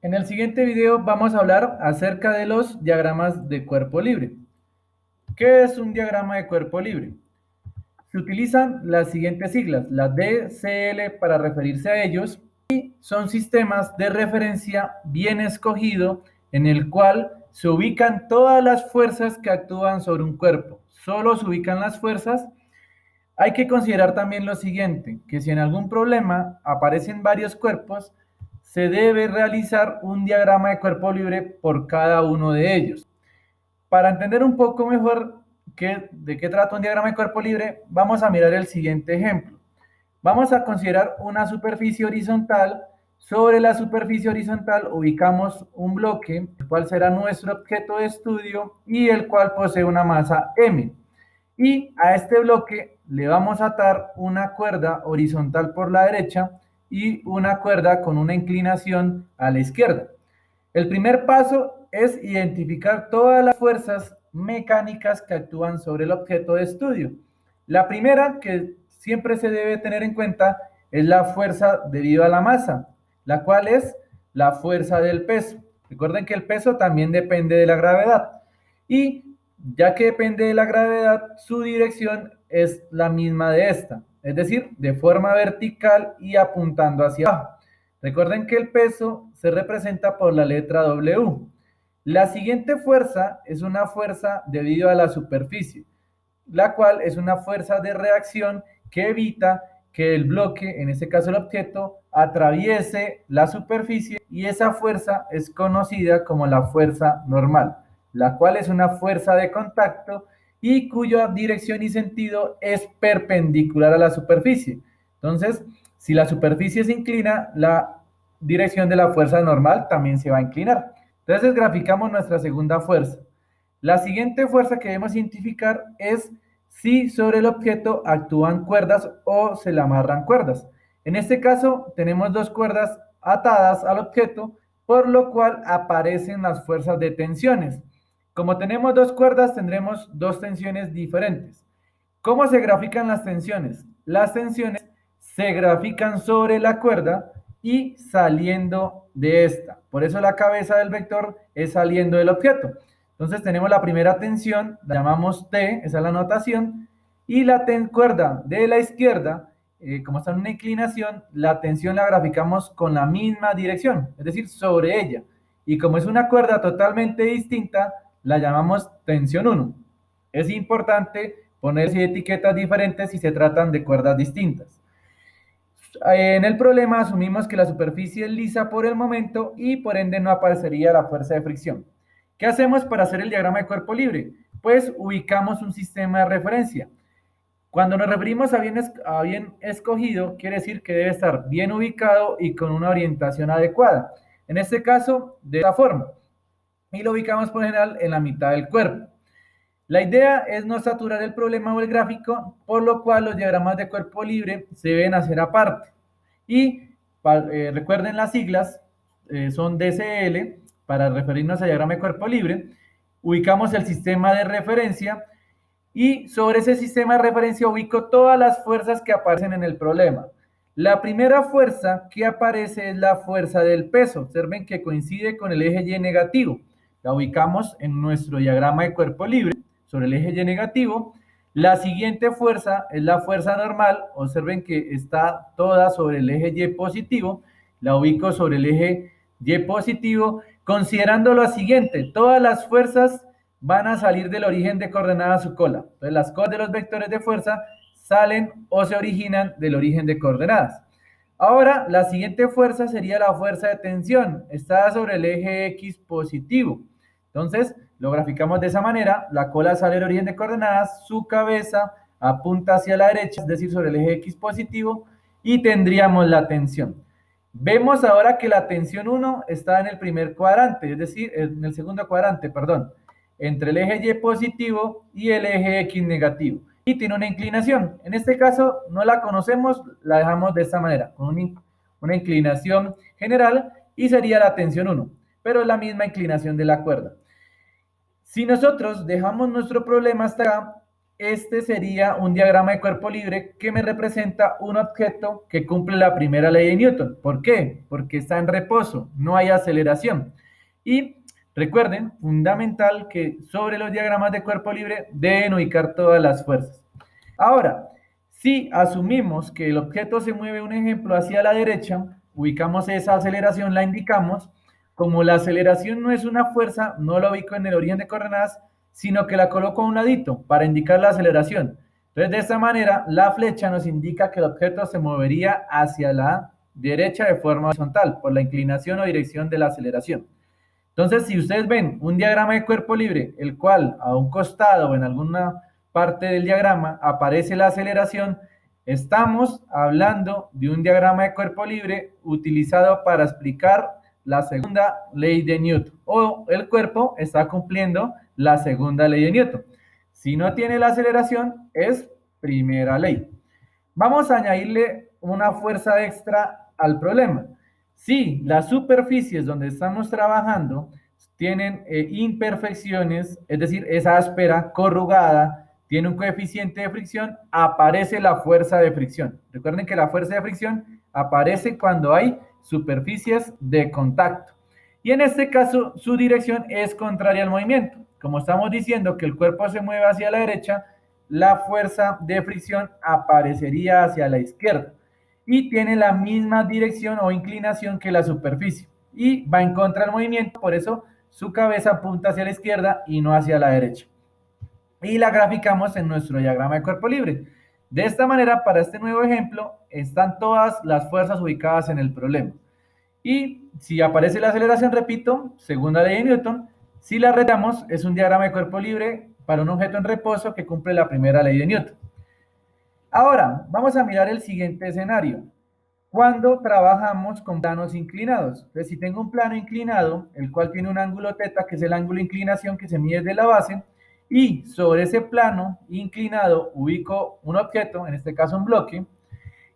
En el siguiente video vamos a hablar acerca de los diagramas de cuerpo libre. ¿Qué es un diagrama de cuerpo libre? Se utilizan las siguientes siglas, la DCL para referirse a ellos, y son sistemas de referencia bien escogido en el cual se ubican todas las fuerzas que actúan sobre un cuerpo. Solo se ubican las fuerzas. Hay que considerar también lo siguiente, que si en algún problema aparecen varios cuerpos, se debe realizar un diagrama de cuerpo libre por cada uno de ellos. Para entender un poco mejor de qué trata un diagrama de cuerpo libre, vamos a mirar el siguiente ejemplo. Vamos a considerar una superficie horizontal. Sobre la superficie horizontal ubicamos un bloque, el cual será nuestro objeto de estudio y el cual posee una masa m. Y a este bloque le vamos a atar una cuerda horizontal por la derecha y una cuerda con una inclinación a la izquierda. El primer paso es identificar todas las fuerzas mecánicas que actúan sobre el objeto de estudio. La primera que siempre se debe tener en cuenta es la fuerza debido a la masa, la cual es la fuerza del peso. Recuerden que el peso también depende de la gravedad. Y ya que depende de la gravedad, su dirección es la misma de esta, es decir, de forma vertical y apuntando hacia abajo. Recuerden que el peso se representa por la letra W. La siguiente fuerza es una fuerza debido a la superficie, la cual es una fuerza de reacción que evita que el bloque, en este caso el objeto, atraviese la superficie, y esa fuerza es conocida como la fuerza normal, la cual es una fuerza de contacto y cuya dirección y sentido es perpendicular a la superficie. Entonces, si la superficie se inclina, la dirección de la fuerza normal también se va a inclinar. Entonces, graficamos nuestra segunda fuerza. La siguiente fuerza que debemos identificar es si sobre el objeto actúan cuerdas o se le amarran cuerdas. En este caso, tenemos dos cuerdas atadas al objeto, por lo cual aparecen las fuerzas de tensiones. Como tenemos dos cuerdas, tendremos dos tensiones diferentes. ¿Cómo se grafican las tensiones? Las tensiones se grafican sobre la cuerda y saliendo de esta. Por eso la cabeza del vector es saliendo del objeto. Entonces tenemos la primera tensión, la llamamos T, esa es la notación, y la cuerda de la izquierda, como está en una inclinación, la tensión la graficamos con la misma dirección, es decir, sobre ella. Y como es una cuerda totalmente distinta, la llamamos tensión 1. Es importante poner etiquetas diferentes si se tratan de cuerdas distintas. En el problema asumimos que la superficie es lisa por el momento y por ende no aparecería la fuerza de fricción. ¿Qué hacemos para hacer el diagrama de cuerpo libre? Pues ubicamos un sistema de referencia. Cuando nos referimos a bien escogido, quiere decir que debe estar bien ubicado y con una orientación adecuada. En este caso, de esta forma. Y lo ubicamos por general en la mitad del cuerpo. La idea es no saturar el problema o el gráfico, por lo cual los diagramas de cuerpo libre se deben hacer aparte. Y recuerden las siglas, son DCL, para referirnos al diagrama de cuerpo libre. Ubicamos el sistema de referencia y sobre ese sistema de referencia ubico todas las fuerzas que aparecen en el problema. La primera fuerza que aparece es la fuerza del peso. Observen que coincide con el eje Y negativo. La ubicamos en nuestro diagrama de cuerpo libre sobre el eje Y negativo. La siguiente fuerza es la fuerza normal. Observen que está toda sobre el eje Y positivo. La ubico sobre el eje Y positivo, considerando lo siguiente: todas las fuerzas van a salir del origen de coordenada a su cola. Entonces, las colas de los vectores de fuerza salen o se originan del origen de coordenadas. Ahora, la siguiente fuerza sería la fuerza de tensión. Está sobre el eje X positivo. Entonces, lo graficamos de esa manera. La cola sale del origen de coordenadas, su cabeza apunta hacia la derecha, es decir, sobre el eje X positivo, y tendríamos la tensión. Vemos ahora que la tensión 1 está en el primer cuadrante, es decir, en el segundo cuadrante, perdón, entre el eje Y positivo y el eje X negativo. Y tiene una inclinación. En este caso no la conocemos, la dejamos de esta manera, con una inclinación general, y sería la tensión 1, pero es la misma inclinación de la cuerda. Si nosotros dejamos nuestro problema hasta acá, este sería un diagrama de cuerpo libre que me representa un objeto que cumple la primera ley de Newton. ¿Por qué? Porque está en reposo, no hay aceleración. Y recuerden, fundamental que sobre los diagramas de cuerpo libre deben ubicar todas las fuerzas. Ahora, si asumimos que el objeto se mueve, un ejemplo, hacia la derecha, ubicamos esa aceleración, la indicamos. Como la aceleración no es una fuerza, no la ubico en el origen de coordenadas, sino que la coloco a un ladito para indicar la aceleración. Entonces, de esta manera, la flecha nos indica que el objeto se movería hacia la derecha de forma horizontal, por la inclinación o dirección de la aceleración. Entonces, si ustedes ven un diagrama de cuerpo libre, el cual a un costado o en alguna parte del diagrama aparece la aceleración, estamos hablando de un diagrama de cuerpo libre utilizado para explicar la segunda ley de Newton, o el cuerpo está cumpliendo la segunda ley de Newton. Si no tiene la aceleración, es primera ley. Vamos a añadirle una fuerza extra al problema. Si las superficies donde estamos trabajando tienen imperfecciones, es decir, es áspera, corrugada, tiene un coeficiente de fricción, aparece la fuerza de fricción. Recuerden que la fuerza de fricción aparece cuando hay superficies de contacto. Y en este caso, su dirección es contraria al movimiento. Como estamos diciendo que el cuerpo se mueve hacia la derecha, la fuerza de fricción aparecería hacia la izquierda y tiene la misma dirección o inclinación que la superficie y va en contra del movimiento, por eso su cabeza apunta hacia la izquierda y no hacia la derecha. Y la graficamos en nuestro diagrama de cuerpo libre. De esta manera, para este nuevo ejemplo, están todas las fuerzas ubicadas en el problema. Y si aparece la aceleración, repito, segunda ley de Newton, si la retamos, es un diagrama de cuerpo libre para un objeto en reposo que cumple la primera ley de Newton. Ahora, vamos a mirar el siguiente escenario. Cuando trabajamos con planos inclinados. Entonces, si tengo un plano inclinado, el cual tiene un ángulo θ, que es el ángulo de inclinación que se mide desde la base, y sobre ese plano inclinado ubico un objeto, en este caso un bloque,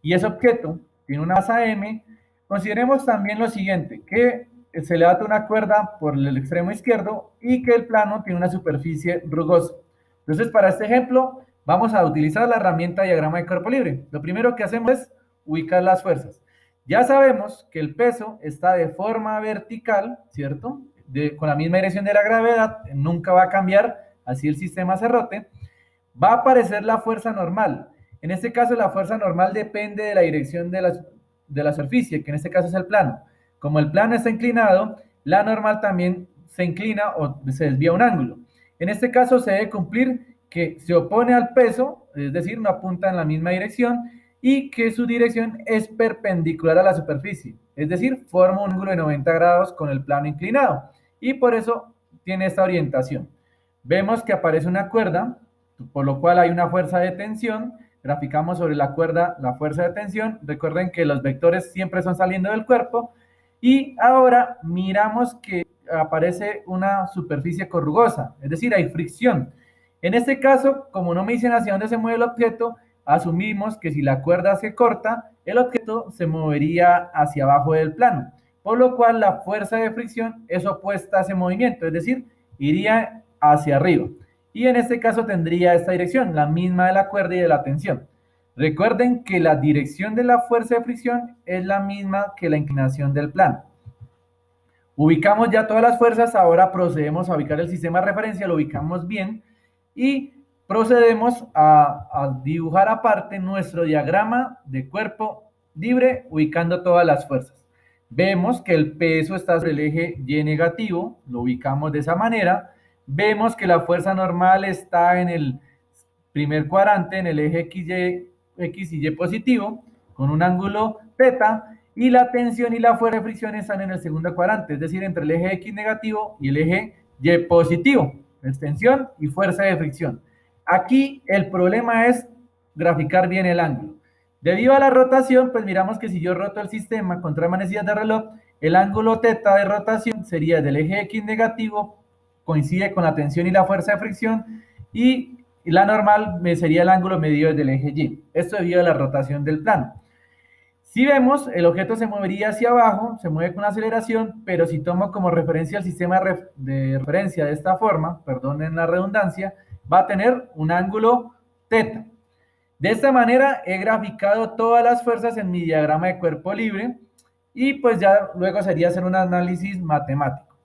y ese objeto tiene una masa m, consideremos también lo siguiente, que se le ata una cuerda por el extremo izquierdo y que el plano tiene una superficie rugosa. Entonces, para este ejemplo, vamos a utilizar la herramienta diagrama de cuerpo libre. Lo primero que hacemos es ubicar las fuerzas. Ya sabemos que el peso está de forma vertical, ¿cierto? Con la misma dirección de la gravedad, nunca va a cambiar, así el sistema se rote. Va a aparecer la fuerza normal. En este caso, la fuerza normal depende de la dirección de la superficie, que en este caso es el plano. Como el plano está inclinado, la normal también se inclina o se desvía un ángulo. En este caso se debe cumplir que se opone al peso, es decir, no apunta en la misma dirección, y que su dirección es perpendicular a la superficie, es decir, forma un ángulo de 90 grados con el plano inclinado, y por eso tiene esta orientación. Vemos que aparece una cuerda, por lo cual hay una fuerza de tensión. Graficamos sobre la cuerda la fuerza de tensión. Recuerden que los vectores siempre son saliendo del cuerpo. Y ahora miramos que aparece una superficie corrugosa, es decir, hay fricción. En este caso, como no me dicen hacia dónde se mueve el objeto, asumimos que si la cuerda se corta, el objeto se movería hacia abajo del plano, por lo cual la fuerza de fricción es opuesta a ese movimiento, es decir, iría hacia arriba. Y en este caso tendría esta dirección, la misma de la cuerda y de la tensión. Recuerden que la dirección de la fuerza de fricción es la misma que la inclinación del plano. Ubicamos ya todas las fuerzas, ahora procedemos a ubicar el sistema de referencia, lo ubicamos bien y procedemos a dibujar aparte nuestro diagrama de cuerpo libre ubicando todas las fuerzas. Vemos que el peso está sobre el eje Y negativo, lo ubicamos de esa manera. Vemos que la fuerza normal está en el primer cuadrante, en el eje X y Y positivo, con un ángulo θ, y la tensión y la fuerza de fricción están en el segundo cuadrante, es decir, entre el eje X negativo y el eje Y positivo, es tensión y fuerza de fricción. Aquí el problema es graficar bien el ángulo. Debido a la rotación, pues miramos que si yo roto el sistema con 3 manecillas de reloj, el ángulo θ de rotación sería del eje X negativo, coincide con la tensión y la fuerza de fricción, y la normal sería el ángulo medido desde el eje Y. Esto debido a la rotación del plano. Si vemos, el objeto se movería hacia abajo, se mueve con aceleración, pero si tomo como referencia el sistema de referencia de esta forma, perdonen la redundancia, va a tener un ángulo teta. De esta manera he graficado todas las fuerzas en mi diagrama de cuerpo libre y pues ya luego sería hacer un análisis matemático.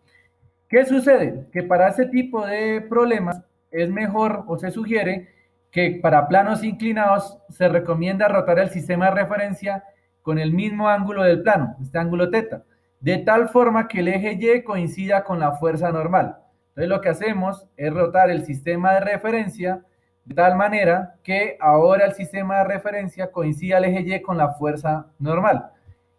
¿Qué sucede? Que para este tipo de problemas es mejor o se sugiere que para planos inclinados se recomienda rotar el sistema de referencia con el mismo ángulo del plano, este ángulo teta, de tal forma que el eje Y coincida con la fuerza normal. Entonces lo que hacemos es rotar el sistema de referencia de tal manera que ahora el sistema de referencia coincida el eje Y con la fuerza normal.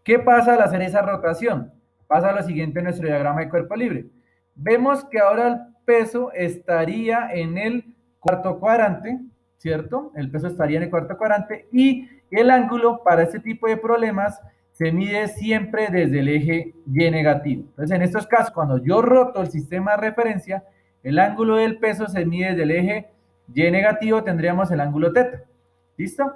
¿Qué pasa al hacer esa rotación? Pasa lo siguiente en nuestro diagrama de cuerpo libre. Vemos que ahora el peso estaría en el cuarto cuadrante, ¿cierto? El peso estaría en el cuarto cuadrante y el ángulo para este tipo de problemas se mide siempre desde el eje Y negativo. Entonces, en estos casos, cuando yo roto el sistema de referencia, el ángulo del peso se mide desde el eje Y negativo, tendríamos el ángulo teta. ¿Listo?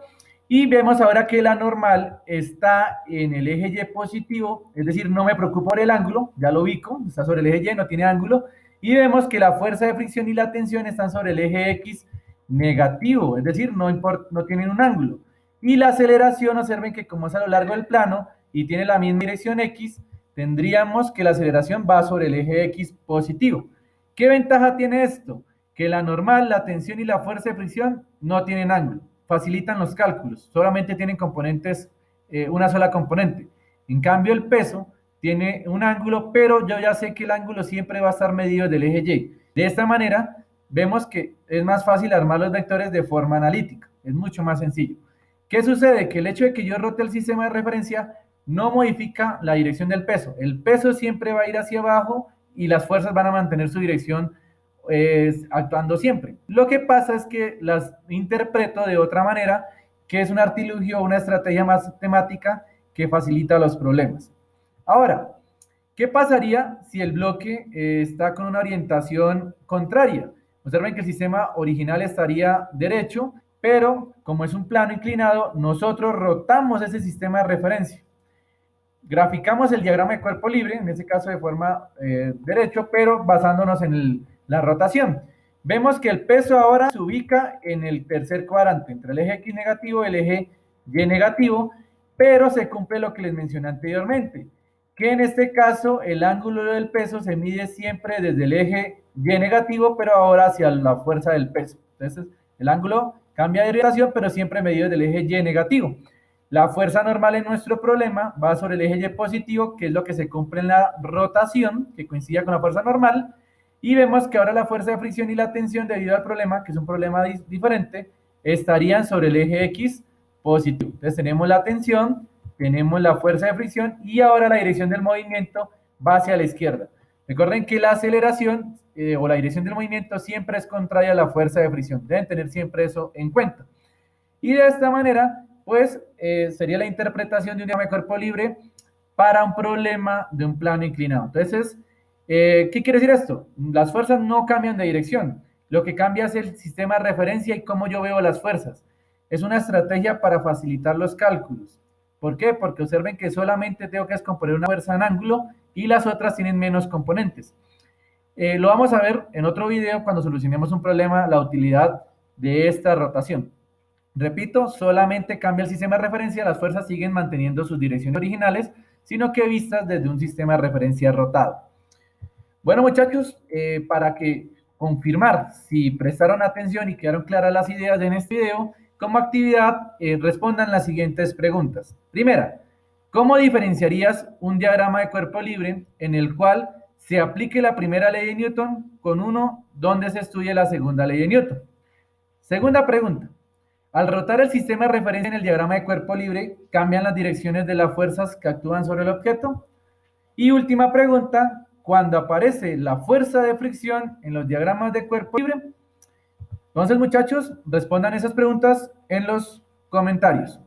Y vemos ahora que la normal está en el eje Y positivo, es decir, no me preocupo por el ángulo, ya lo ubico, está sobre el eje Y, no tiene ángulo, y vemos que la fuerza de fricción y la tensión están sobre el eje X negativo, es decir, no tienen un ángulo. Y la aceleración, observen que como es a lo largo del plano y tiene la misma dirección X, tendríamos que la aceleración va sobre el eje X positivo. ¿Qué ventaja tiene esto? Que la normal, la tensión y la fuerza de fricción no tienen ángulo, facilitan los cálculos, solamente tienen componentes, una sola componente. En cambio, el peso tiene un ángulo, pero yo ya sé que el ángulo siempre va a estar medido del eje Y. De esta manera, vemos que es más fácil armar los vectores de forma analítica, es mucho más sencillo. ¿Qué sucede? Que el hecho de que yo rote el sistema de referencia no modifica la dirección del peso. El peso siempre va a ir hacia abajo y las fuerzas van a mantener su dirección actuando siempre. Lo que pasa es que las interpreto de otra manera, que es un artilugio, una estrategia matemática que facilita los problemas. Ahora, ¿qué pasaría si el bloque está con una orientación contraria? Observen que el sistema original estaría derecho, pero como es un plano inclinado, nosotros rotamos ese sistema de referencia. Graficamos el diagrama de cuerpo libre, en este caso de forma derecho, pero basándonos en la rotación. Vemos que el peso ahora se ubica en el tercer cuadrante, entre el eje X negativo y el eje Y negativo, pero se cumple lo que les mencioné anteriormente, que en este caso el ángulo del peso se mide siempre desde el eje Y negativo, pero ahora hacia la fuerza del peso. Entonces, el ángulo cambia de orientación, pero siempre medido desde el eje Y negativo. La fuerza normal en nuestro problema va sobre el eje Y positivo, que es lo que se cumple en la rotación, que coincide con la fuerza normal, y vemos que ahora la fuerza de fricción y la tensión debido al problema, que es un problema diferente, estarían sobre el eje X positivo. Entonces tenemos la tensión, tenemos la fuerza de fricción y ahora la dirección del movimiento va hacia la izquierda. Recuerden que la aceleración o la dirección del movimiento siempre es contraria a la fuerza de fricción. Deben tener siempre eso en cuenta. Y de esta manera, pues, sería la interpretación de un diagrama de cuerpo libre para un problema de un plano inclinado. Entonces, ¿qué quiere decir esto? Las fuerzas no cambian de dirección. Lo que cambia es el sistema de referencia y cómo yo veo las fuerzas. Es una estrategia para facilitar los cálculos. ¿Por qué? Porque observen que solamente tengo que descomponer una fuerza en ángulo y las otras tienen menos componentes. Lo vamos a ver en otro video cuando solucionemos un problema, la utilidad de esta rotación. Repito, solamente cambia el sistema de referencia, las fuerzas siguen manteniendo sus direcciones originales, sino que vistas desde un sistema de referencia rotado. Bueno, muchachos, para que confirmar si prestaron atención y quedaron claras las ideas en este video, como actividad respondan las siguientes preguntas. Primera, ¿cómo diferenciarías un diagrama de cuerpo libre en el cual se aplique la primera ley de Newton con uno donde se estudie la segunda ley de Newton? Segunda pregunta, al rotar el sistema de referencia en el diagrama de cuerpo libre, ¿cambian las direcciones de las fuerzas que actúan sobre el objeto? Y última pregunta, cuando aparece la fuerza de fricción en los diagramas de cuerpo libre. Entonces, muchachos, respondan esas preguntas en los comentarios.